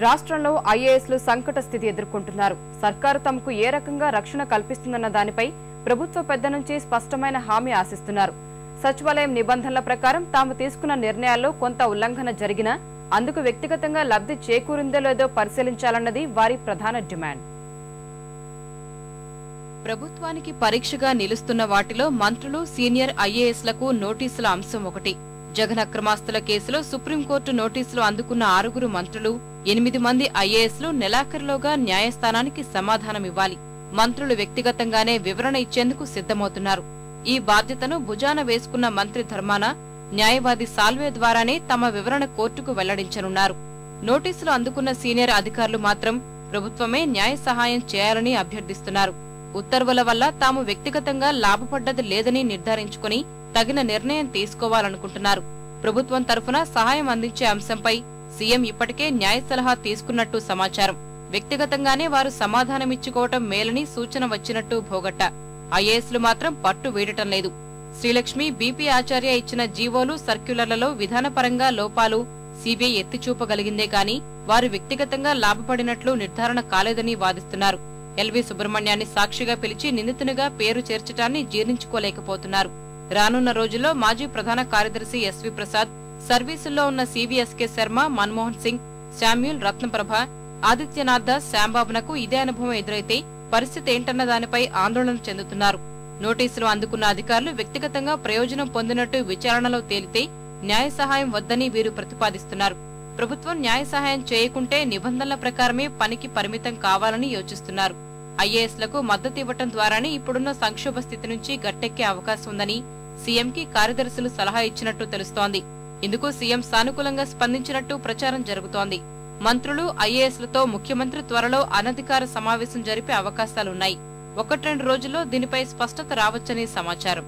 రాష్ట్రంలో ఐఏఎస్లు సంకట స్థితి ఎదుర్కొంటున్నారు. సర్కారు తమకు ఏ రకంగా రక్షణ కల్పిస్తుందన్న దానిపై ప్రభుత్వ పెద్ద నుంచి స్పష్టమైన హామీ ఆశిస్తున్నారు. సచివాలయం నిబంధనల ప్రకారం తాము తీసుకున్న నిర్ణయాల్లో కొంత ఉల్లంఘన జరిగినా అందుకు వ్యక్తిగతంగా లబ్ధి చేకూరిందో లేదో పరిశీలించాలన్నది వారి ప్రధాన డిమాండ్. ప్రభుత్వానికి పరీక్షగా నిలుస్తున్న వాటిలో మంత్రులు, సీనియర్ ఐఏఎస్లకు నోటీసుల అంశం ఒకటి. జగన్ అక్రమాస్తుల కేసులో సుప్రీంకోర్టు నోటీసులు అందుకున్న 6 మంత్రులు, 8 మంది ఐఏఎస్లు నెలాఖరులోగా న్యాయస్థానానికి సమాధానమివ్వాలి. మంత్రులు వ్యక్తిగతంగానే వివరణ ఇచ్చేందుకు సిద్ధమవుతున్నారు. ఈ బాధ్యతను భుజాన వేసుకున్న మంత్రి ధర్మాన న్యాయవాది సాల్వే ద్వారానే తమ వివరణ కోర్టుకు వెల్లడించనున్నారు. నోటీసులు అందుకున్న సీనియర్ అధికారులు మాత్రం ప్రభుత్వమే న్యాయ సహాయం చేయాలని అభ్యర్థిస్తున్నారు. ఉత్తర్వుల వల్ల తాము వ్యక్తిగతంగా లాభపడ్డది లేదని నిర్ధారించుకుని తగిన నిర్ణయం తీసుకోవాలనుకుంటున్నారు. ప్రభుత్వం తరఫున సహాయం అందించే అంశంపై సీఎం ఇప్పటికే న్యాయ సలహా తీసుకున్నట్టు సమాచారం. వ్యక్తిగతంగానే వారు సమాధానమిచ్చుకోవటం మేలని సూచన వచ్చినట్టు భోగట్ట. ఐఏఎస్లు మాత్రం పట్టు వీడటం లేదు. శ్రీలక్ష్మి, బీపీ ఆచార్య ఇచ్చిన జీవోలు, సర్క్యులర్లలో విధానపరంగా లోపాలు సీబీఐ ఎత్తిచూపగలిగిందే గాని వారు వ్యక్తిగతంగా లాభపడినట్లు నిర్ధారణ కాలేదని వాదిస్తున్నారు. ఎల్వి సుబ్రహ్మణ్యాన్ని సాక్షిగా పిలిచి నిందితునిగా పేరు చేర్చటాన్ని జీర్ణించుకోలేకపోతున్నారు. రానున్న రోజుల్లో మాజీ ప్రధాన కార్యదర్శి ఎస్వి ప్రసాద్, సర్వీసుల్లో ఉన్న సివిఎస్కే శర్మ, మన్మోహన్ సింగ్, శామ్యూల్, రత్నప్రభ, ఆదిత్యనాథ్ దాస్, శ్యాంబాబునకు ఇదే అనుభవం ఎదురైతే పరిస్థితి ఏంటన్న దానిపై ఆందోళన చెందుతున్నారు. నోటీసులు అందుకున్న అధికారులు వ్యక్తిగతంగా ప్రయోజనం పొందినట్టు విచారణలో తేలితే న్యాయ సహాయం వద్దని వీరు ప్రతిపాదిస్తున్నారు. ప్రభుత్వం న్యాయ సహాయం చేయకుంటే నిబంధనల ప్రకారమే పనికి పరిమితం కావాలని యోచిస్తున్నారు. ఐఏఎస్లకు మద్దతు ఇవ్వటం ద్వారానే ఇప్పుడున్న సంక్షోభ స్థితి నుంచి గట్టెక్కే అవకాశం ఉందని సీఎంకి కార్యదర్శులు సలహా ఇచ్చినట్టు తెలుస్తోంది. ఇందుకు సీఎం సానుకూలంగా స్పందించినట్టు ప్రచారం జరుగుతోంది. మంత్రులు, ఐఏఎస్లతో ముఖ్యమంత్రి త్వరలో అనధికార సమావేశం జరిపే అవకాశాలున్నాయి. 1-2 రోజుల్లో దీనిపై స్పష్టత రావచ్చని సమాచారం.